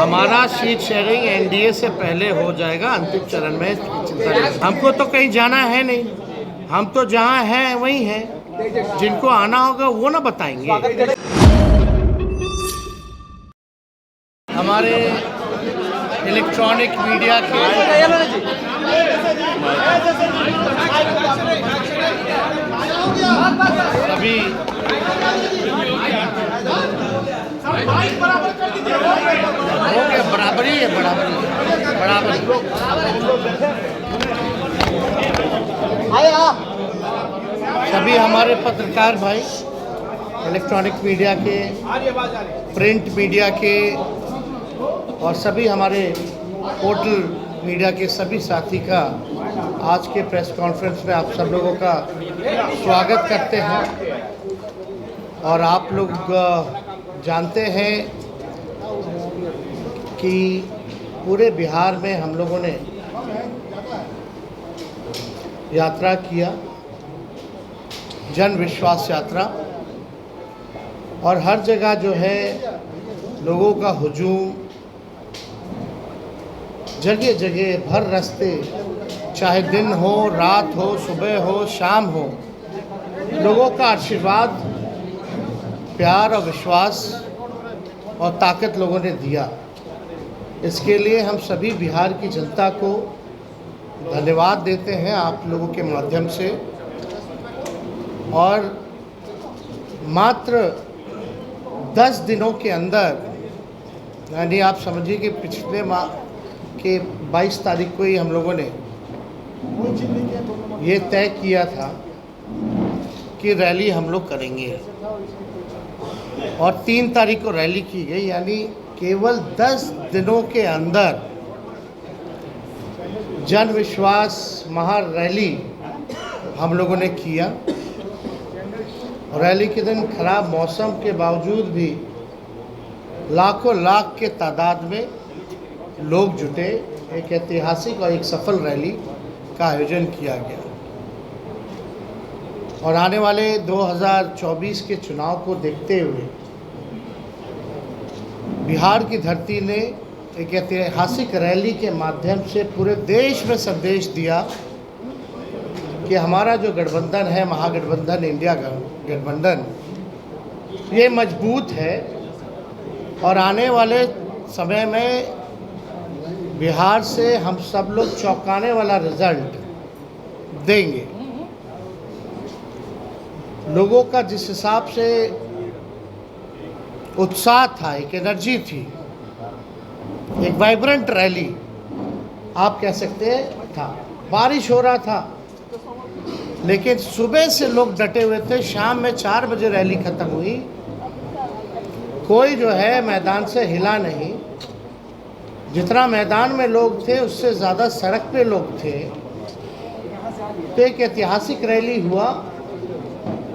हमारा seat sharing NDA से पहले हो जाएगा, अंतिम चरण में चिंता नहीं। हमको तो कहीं जाना है नहीं, हम तो जहाँ हैं वहीं हैं। जिनको आना होगा वो ना बताएंगे। हमारे इलेक्ट्रॉनिक मीडिया के सभी हो गया, बराबरी है, बराबरी। सभी हमारे पत्रकार भाई, इलेक्ट्रॉनिक मीडिया के, प्रिंट मीडिया के और सभी हमारे पोर्टल मीडिया के सभी साथी का आज के प्रेस कॉन्फ्रेंस में आप सब लोगों का स्वागत करते हैं। और आप लोग जानते हैं कि पूरे बिहार में हम लोगों ने यात्रा किया, जन विश्वास यात्रा, और हर जगह जो है लोगों का हुजूम, जगह जगह भर रास्ते, चाहे दिन हो, रात हो, सुबह हो, शाम हो, लोगों का आशीर्वाद, प्यार और विश्वास और ताकत लोगों ने दिया। इसके लिए हम सभी बिहार की जनता को धन्यवाद देते हैं आप लोगों के माध्यम से। और मात्र 10 दिनों के अंदर, यानी आप समझिए कि पिछले माह के 22 तारीख को ही हम लोगों ने ये तय किया था कि रैली हम लोग करेंगे, और 3 तारीख को रैली की गई। यानी केवल 10 दिनों के अंदर जन विश्वास महारैली हम लोगों ने किया। रैली के दिन खराब मौसम के बावजूद भी लाखों लाख के तादाद में लोग जुटे। एक ऐतिहासिक और एक सफल रैली का आयोजन किया गया। और आने वाले 2024 के चुनाव को देखते हुए बिहार की धरती ने एक ऐतिहासिक रैली के माध्यम से पूरे देश में संदेश दिया कि हमारा जो गठबंधन है, महागठबंधन, इंडिया गठबंधन, ये मजबूत है और आने वाले समय में बिहार से हम सब लोग चौंकाने वाला रिजल्ट देंगे। लोगों का जिस हिसाब से उत्साह था, एक एनर्जी थी, एक वाइब्रेंट रैली आप कह सकते हैं था। बारिश हो रहा था लेकिन सुबह से लोग डटे हुए थे। शाम में 4 बजे रैली ख़त्म हुई। कोई जो है मैदान से हिला नहीं। जितना मैदान में लोग थे उससे ज़्यादा सड़क पे लोग थे। तो एक ऐतिहासिक रैली हुआ।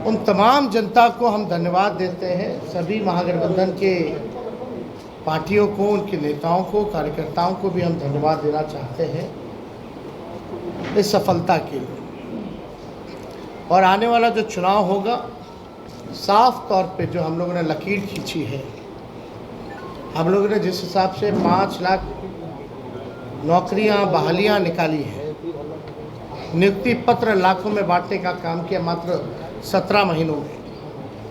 उन तमाम जनता को हम धन्यवाद देते हैं, सभी महागठबंधन के पार्टियों को, उनके नेताओं को, कार्यकर्ताओं को भी हम धन्यवाद देना चाहते हैं इस सफलता के लिए। और आने वाला जो चुनाव होगा, साफ तौर पे जो हम लोगों ने लकीर खींची है, हम लोगों ने जिस हिसाब से 5 लाख नौकरियां, बहालियां निकाली हैं, नियुक्ति पत्र लाखों में बांटने का काम किया मात्र 17 महीनों में,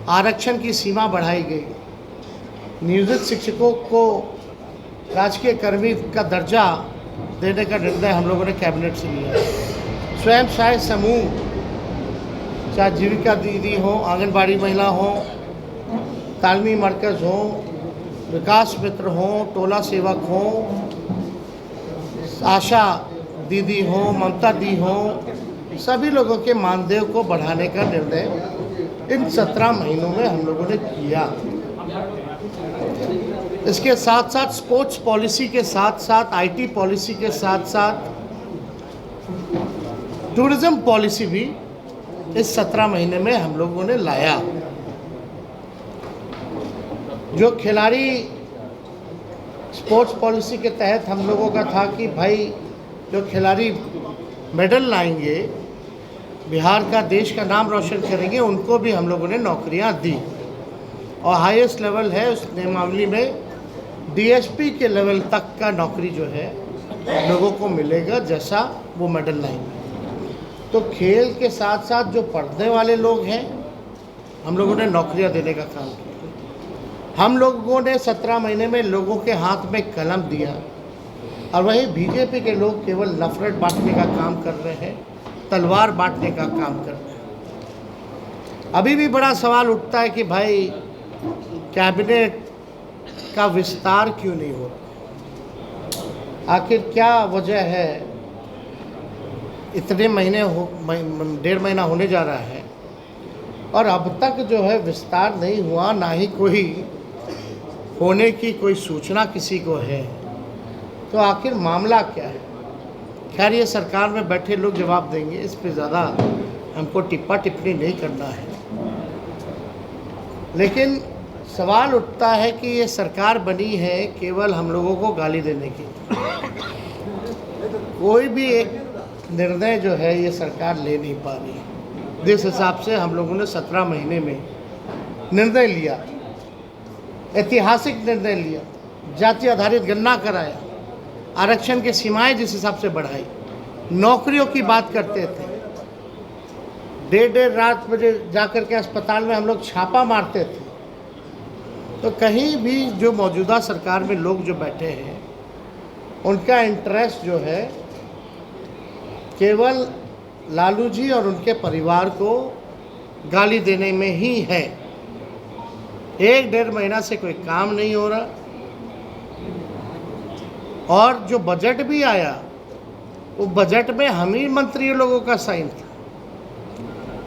आरक्षण की सीमा बढ़ाई गई, नियोजित शिक्षकों को राजकीय कर्मी का दर्जा देने का निर्णय हम लोगों ने कैबिनेट से लिया। स्वयं सहायता समूह, चाहे जीविका दीदी हो, आंगनबाड़ी महिला हो, तालमी मरकज़ हो, विकास मित्र हो, टोला सेवक हो, आशा दीदी हो, ममता दी हो, सभी लोगों के मानदेय को बढ़ाने का निर्णय इन 17 महीनों में हम लोगों ने किया। इसके साथ साथ स्पोर्ट्स पॉलिसी के साथ साथ, आईटी पॉलिसी के साथ साथ टूरिज्म पॉलिसी भी इस 17 महीने में हम लोगों ने लाया। जो खिलाड़ी स्पोर्ट्स पॉलिसी के तहत हम लोगों का था कि भाई जो खिलाड़ी मेडल लाएंगे, बिहार का, देश का नाम रोशन करेंगे, उनको भी हम लोगों ने नौकरियां दी। और हाईएस्ट लेवल है उस नियमावली में डीएसपी के लेवल तक का नौकरी जो है लोगों को मिलेगा, जैसा वो मेडल लाइन में। तो खेल के साथ साथ जो पढ़ने वाले लोग हैं, हम लोगों ने नौकरियां देने का काम किया। हम लोगों ने 17 महीने में लोगों के हाथ में कलम दिया, और वहीं बीजेपी के लोग केवल नफरत बांटने का काम कर रहे हैं, तलवार बांटने का काम कर रहे हैं। अभी भी बड़ा सवाल उठता है कि भाई कैबिनेट का विस्तार क्यों नहीं हो रहा, आखिर क्या वजह है। इतने महीने डेढ़ महीना होने जा रहा है और अब तक जो है विस्तार नहीं हुआ, ना ही कोई होने की कोई सूचना किसी को है। तो आखिर मामला क्या है। खैर ये सरकार में बैठे लोग जवाब देंगे, इस पर ज़्यादा हमको टिप्पा टिप्पणी नहीं करना है। लेकिन सवाल उठता है कि ये सरकार बनी है केवल हम लोगों को गाली देने की। कोई भी एक निर्णय जो है ये सरकार ले नहीं पा रही है। जिस हिसाब से हम लोगों ने 17 महीने में निर्णय लिया, ऐतिहासिक निर्णय लिया, जाति आधारित गणना कराया, आरक्षण की सीमाएं जिस हिसाब से बढ़ाई, नौकरियों की बात करते थे, डेढ़ रात बजे जाकर के अस्पताल में हम लोग छापा मारते थे। तो कहीं भी जो मौजूदा सरकार में लोग जो बैठे हैं उनका इंटरेस्ट जो है केवल लालू जी और उनके परिवार को गाली देने में ही है। 1-1.5 महीना से कोई काम नहीं हो रहा, और जो बजट भी आया वो बजट में हम ही मंत्री लोगों का साइन था।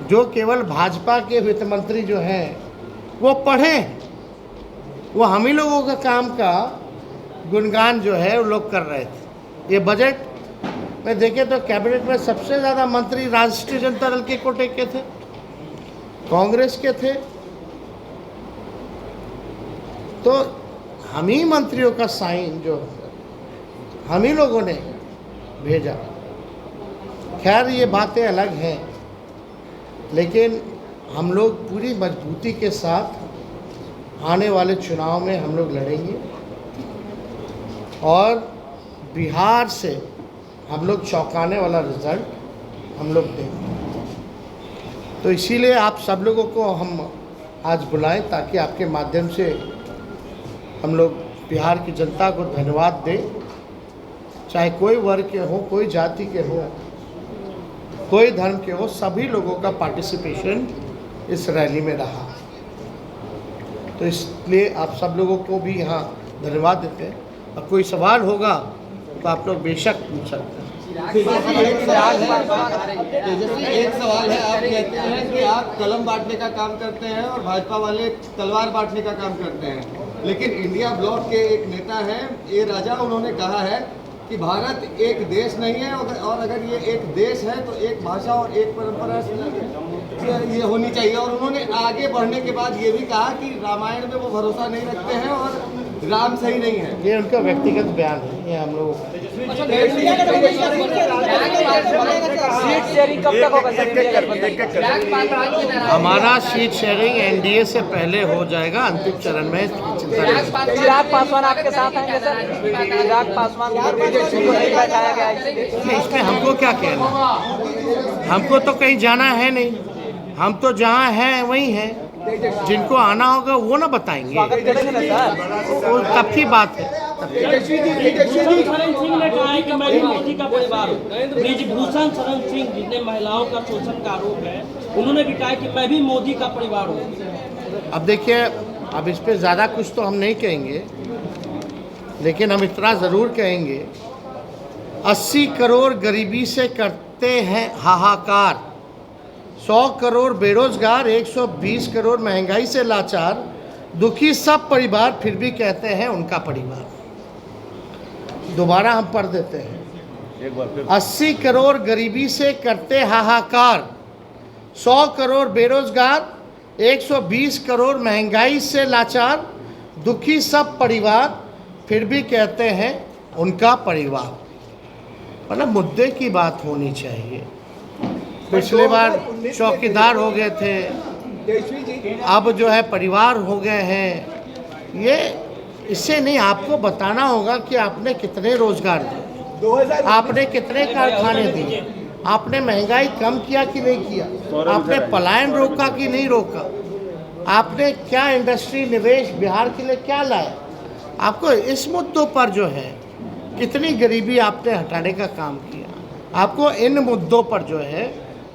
जो केवल भाजपा के वित्त मंत्री जो हैं वो पढ़े, वो हम ही लोगों का काम का गुणगान जो है वो लोग कर रहे थे। ये बजट में देखें तो कैबिनेट में सबसे ज़्यादा मंत्री राष्ट्रीय जनता दल के कोटे के थे, कांग्रेस के थे। तो हम ही मंत्रियों का साइन जो हम ही लोगों ने भेजा। खैर ये बातें अलग हैं, लेकिन हम लोग पूरी मजबूती के साथ आने वाले चुनाव में हम लोग लड़ेंगे और बिहार से हम लोग चौंकाने वाला रिजल्ट हम लोग देंगे। तो इसीलिए आप सब लोगों को हम आज बुलाएं ताकि आपके माध्यम से हम लोग बिहार की जनता को धन्यवाद दें। चाहे कोई वर्ग के हो, कोई जाति के हो, कोई धर्म के हो, सभी लोगों का पार्टिसिपेशन इस रैली में रहा। तो इसलिए आप सब लोगों को भी यहाँ धन्यवाद देते हैं। और कोई सवाल होगा तो आप लोग बेशक पूछ सकते हैं। एक सवाल है, आप कहते हैं कि आप कलम बांटने का काम करते हैं और भाजपा वाले तलवार बांटने का काम करते हैं, लेकिन इंडिया ब्लॉक के एक नेता हैं ए राजा, उन्होंने कहा है कि भारत एक देश नहीं है, और अगर ये एक देश है तो एक भाषा और एक परंपरा ये होनी चाहिए। और उन्होंने आगे बढ़ने के बाद ये भी कहा कि रामायण में वो भरोसा नहीं रखते हैं और राम सही नहीं है। ये उनका व्यक्तिगत बयान है, ये हम लोग सीट शेयरिंग कब तक होगा सर? हमारा सीट शेयरिंग एनडीए से पहले हो जाएगा, अंतिम चरण में चिंता नहीं। चिराग पासवान आपके साथ आएंगे सर? चिराग पासवान को नहीं बैठाया गया है, इसमें हमको क्या कहना, हमको तो कहीं जाना है नहीं, हम तो जहाँ हैं वहीं हैं। जिनको आना होगा वो ना बताएंगे, स्वागत करेंगे ना सर? वो तब की बात है। शरण सिंह ने कहा है कि मैं भी मोदी का परिवार हूँ। ब्रिजभूषण शरण सिंह जितने महिलाओं का शोषण का आरोप है, उन्होंने भी कहा कि मैं भी मोदी का परिवार हूँ। अब देखिए, अब इस पे ज़्यादा कुछ तो हम नहीं कहेंगे, लेकिन हम इतना ज़रूर कहेंगे 80 करोड़ गरीबी से करते हैं हाहाकार, 100 करोड़ बेरोजगार, 120 करोड़ महंगाई से लाचार, दुखी सब परिवार फिर भी कहते हैं उनका परिवार। दोबारा हम पढ़ देते हैं, 80 करोड़ गरीबी से करते हाहाकार, 100 करोड़ बेरोजगार, 120 करोड़ महंगाई से लाचार, दुखी सब परिवार फिर भी कहते हैं उनका परिवार। मतलब मुद्दे की बात होनी चाहिए। पिछले बार चौकीदार हो गए थे, अब जो है परिवार हो गए हैं। ये इससे नहीं, आपको बताना होगा कि आपने कितने रोजगार दिए, आपने कितने कारखाने दिए, आपने महंगाई कम किया कि नहीं किया, आपने पलायन रोका कि नहीं रोका, आपने क्या इंडस्ट्री निवेश बिहार के लिए क्या लाया। आपको इस मुद्दों पर जो है कितनी गरीबी आपने हटाने का काम किया, आपको इन मुद्दों पर जो है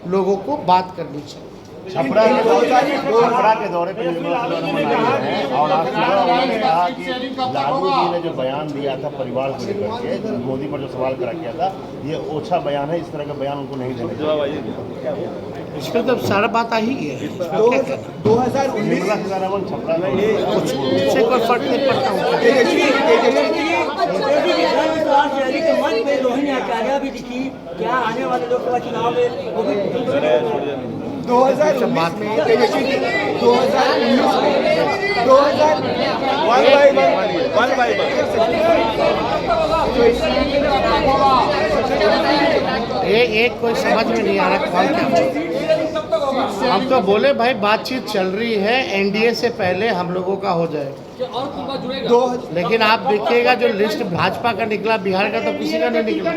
लोगों को बात करनी चाहिए। छपरा के दौरे पे और आज सुबह उन्होंने कहा कि लालू जी ने जो बयान दिया था परिवार को लेकर के, मोदी पर जो सवाल करा किया था, ये ओछा बयान है, इस तरह का बयान उनको नहीं देना चाहिए। इसमें तो सारा बात आ ही गया है। 2019 छपरा इससे कोई फर्क नहीं पड़ता। रोहिणी आचार्य भी दिखी, क्या आने वाले लोकसभा चुनाव में वो भी 2019 में एक कोई समझ में नहीं आ रहा कौन क्या। हम तो बोले भाई बातचीत चल रही है, एनडीए से पहले हम लोगों का हो जाए, लेकिन आप देखिएगा जो लिस्ट भाजपा का निकला बिहार का तो किसी का नहीं निकला।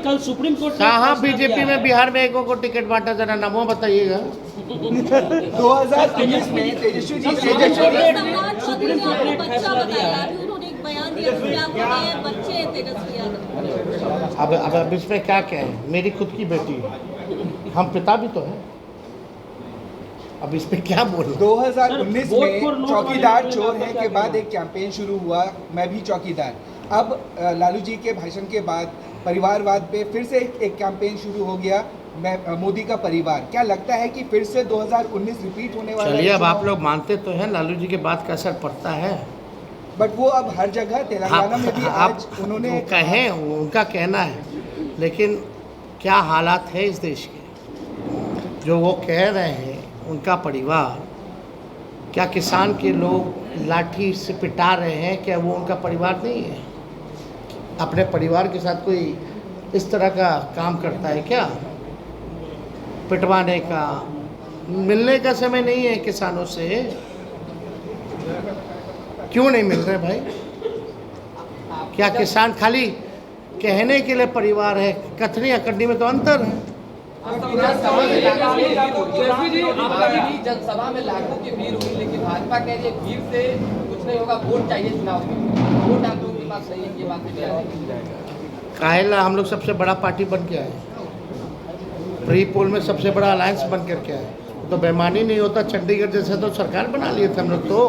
कल सुप्रीम कोर्ट कहाँ बीजेपी में बिहार में एक को टिकट बांटा, जरा नामों बताइएगा। 2019 में तेजस्वी जी सुप्रीम कोर्ट ने एक फैसला दिया है। अब इसमें क्या है, मेरी खुद की बेटी है, हम पिता भी तो हैं, अब इस पे क्या बोलूं। 2019 में चौकीदार चोर है के बाद एक कैंपेन शुरू हुआ, मैं भी चौकीदार। अब लालू जी के भाषण के बाद परिवारवाद पे फिर से एक कैंपेन शुरू हो गया, मैं मोदी का परिवार। क्या लगता है कि फिर से 2019 रिपीट होने वाला है? चलिए, अब आप लोग मानते तो हैं लालू जी के बात का असर पड़ता है, बट वो अब हर जगह तेलंगाना में भी आज उन्होंने कहें, उनका कहना है, लेकिन क्या हालात है इस देश के, जो वो कह रहे हैं उनका परिवार, क्या किसान के लोग लाठी से पिटा रहे हैं, क्या वो उनका परिवार नहीं है? अपने परिवार के साथ कोई इस तरह का काम करता है क्या? पिटवाने का, मिलने का समय नहीं है किसानों से। क्यों नहीं मिल रहे भाई? क्या किसान खाली कहने के लिए परिवार है? कथनी अकड़नी में तो अंतर है। जनसभा में लाखों की भीड़ हुई, लेकिन भाजपा कह रही है भीड़ से कुछ नहीं होगा, वोट चाहिए चुनाव में। वोट आप लोगों की बात सही है, ये बात नहीं। काहेला हम लोग सबसे बड़ा पार्टी बन के आए, प्री पोल में सबसे बड़ा अलायंस बन करके आए, तो बेईमानी नहीं होता। चंडीगढ़ जैसे तो सरकार बना लिए थे हम लोग तो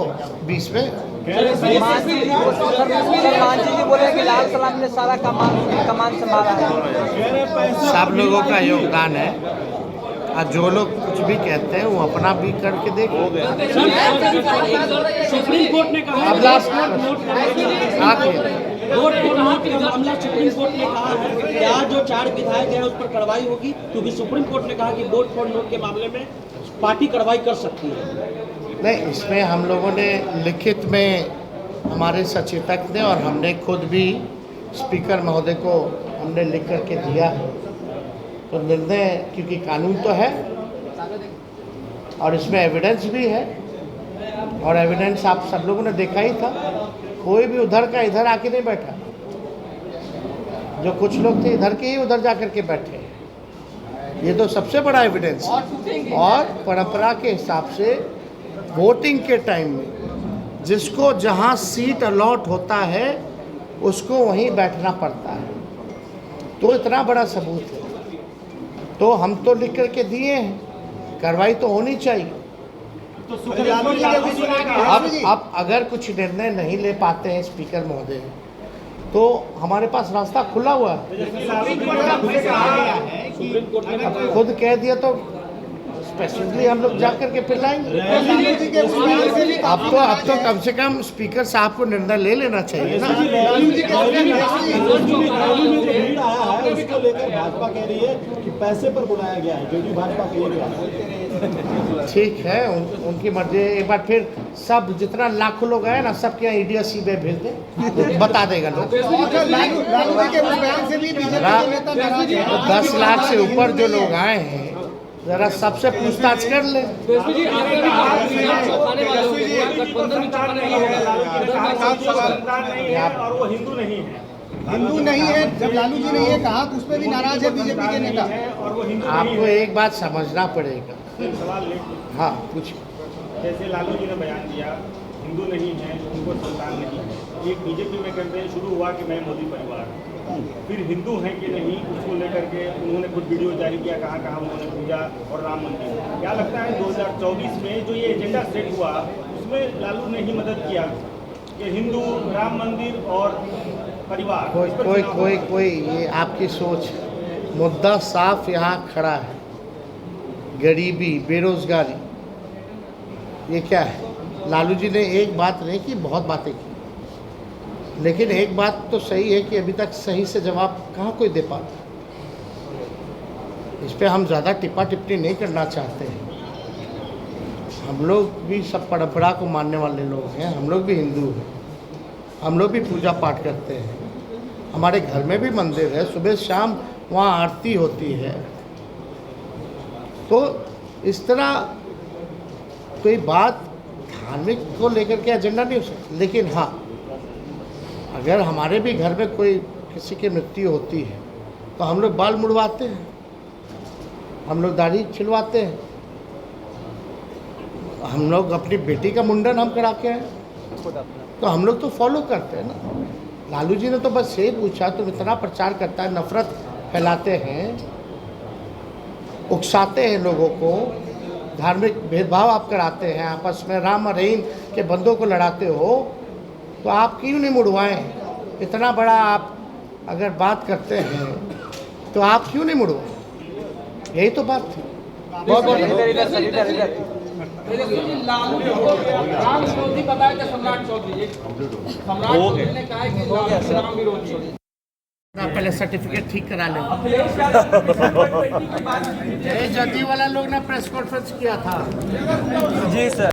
20 में। सलमान जी भी बोले कि लाल सलाम ने सारा कमान संभाला है। सब लोगों का योगदान है, और जो लोग कुछ भी कहते हैं वो अपना भी करके देखो। सुप्रीम कोर्ट ने कहा अब लास्ट वोट फॉर नोट का मामला सुप्रीम कोर्ट ने कहा है कि आज जो 4 विधायक हैं उस पर कार्रवाई होगी, क्योंकि सुप्रीम कोर्ट ने कहा कि वोट फॉर नोट के मामले में पार्टी कार्रवाई कर सकती है। नहीं, इसमें हम लोगों ने लिखित में हमारे सचेतक ने और हमने खुद भी स्पीकर महोदय को हमने लिख करके दिया है, तो निर्णय, क्योंकि कानून तो है और इसमें एविडेंस भी है, और एविडेंस आप सब लोगों ने देखा ही था। कोई भी उधर का इधर आके नहीं बैठा, जो कुछ लोग थे इधर के ही उधर जा कर के बैठे, ये तो सबसे बड़ा एविडेंस है। और परंपरा के हिसाब से वोटिंग के टाइम में जिसको जहां सीट अलॉट होता है उसको वहीं बैठना पड़ता है, तो इतना बड़ा सबूत है। तो हम तो लिख करके दिए हैं, कार्रवाई तो होनी चाहिए। अब अगर कुछ निर्णय नहीं ले पाते हैं स्पीकर महोदय, तो हमारे पास रास्ता खुला हुआ है। खुद कह दिया तो स्पेसिफिकली हम लोग जाकर के फिर लाएंगे। अब तो कम से कम स्पीकर साहब को निर्णय ले लेना चाहिए ना। उसको लेकर भाजपा कह रही है कि पैसे पर बुलाया गया है, क्योंकि भाजपा का ये ठीक है, उनकी मर्जी। एक बार फिर सब जितना लाखों लोग आए ना, सबके यहाँ ईडी सीबीआई भेज दे, बता देगा लोग। 10 लाख से ऊपर जो लोग आए हैं जरा सबसे पूछताछ कर ले। और वो हिंदू नहीं है। हिंदू नहीं है, जब लालू जी ने ये कहा तो उस पर भी नाराज है बीजेपी के नेता। और वो हिंदू आपको एक बात समझना पड़ेगा। सवाल ले, हाँ पूछिए। जैसे लालू जी ने बयान दिया हिंदू नहीं है, उनको संतान नहीं है। एक बीजेपी में कैंपेन शुरू हुआ कि मैं मोदी परिवार, फिर हिंदू हैं कि नहीं उसको लेकर के उन्होंने कुछ वीडियो जारी किया, कहाँ कहाँ उन्होंने पूजा और राम मंदिर। क्या लगता है 2024 में जो ये एजेंडा सेट हुआ उसमें लालू ने ही मदद किया कि हिंदू, राम मंदिर और परिवार? कोई ये आपकी सोच है। मुद्दा साफ यहाँ खड़ा है, गरीबी, बेरोजगारी। ये क्या है? लालू जी ने एक बात नहीं की, बहुत बातें की, लेकिन एक बात तो सही है कि अभी तक सही से जवाब कहाँ कोई दे पाता। इस पे हम ज़्यादा टिप्पा टिप्पणी नहीं करना चाहते हैं। हम लोग भी सब परंपरा को मानने वाले लोग हैं, हम लोग भी हिंदू हैं, हम लोग भी पूजा पाठ करते हैं, हमारे घर में भी मंदिर है, सुबह शाम वहाँ आरती होती है। तो इस तरह कोई बात धार्मिक को लेकर के एजेंडा नहीं हो सकती। लेकिन हाँ, अगर हमारे भी घर में कोई किसी की मृत्यु होती है तो हम लोग बाल मुड़वाते हैं, हम लोग दाढ़ी छिलवाते हैं, हम लोग अपनी बेटी का मुंडन हम करा के हैं, तो हम लोग तो फॉलो करते हैं ना। लालू जी ने तो बस यही पूछा, तुम इतना प्रचार करता है, नफरत फैलाते हैं, उकसाते हैं लोगों को, धार्मिक भेदभाव आप कराते हैं, आपस में राम और रहीम के बंदों को लड़ाते हो, तो आप क्यों नहीं मुड़वाएं? इतना बड़ा आप अगर बात करते हैं तो आप क्यों नहीं मुड़वाएं? यही तो बात थी। बहुत लालू राम विरोधी बताया था सम्राट चौधरी। सम्राट चौधरी ने कहा कि राम विरोधी। पहले सर्टिफिकेट ठीक करा ले। जदयू वाला लोग ने प्रेस कॉन्फ्रेंस किया था। जी सर।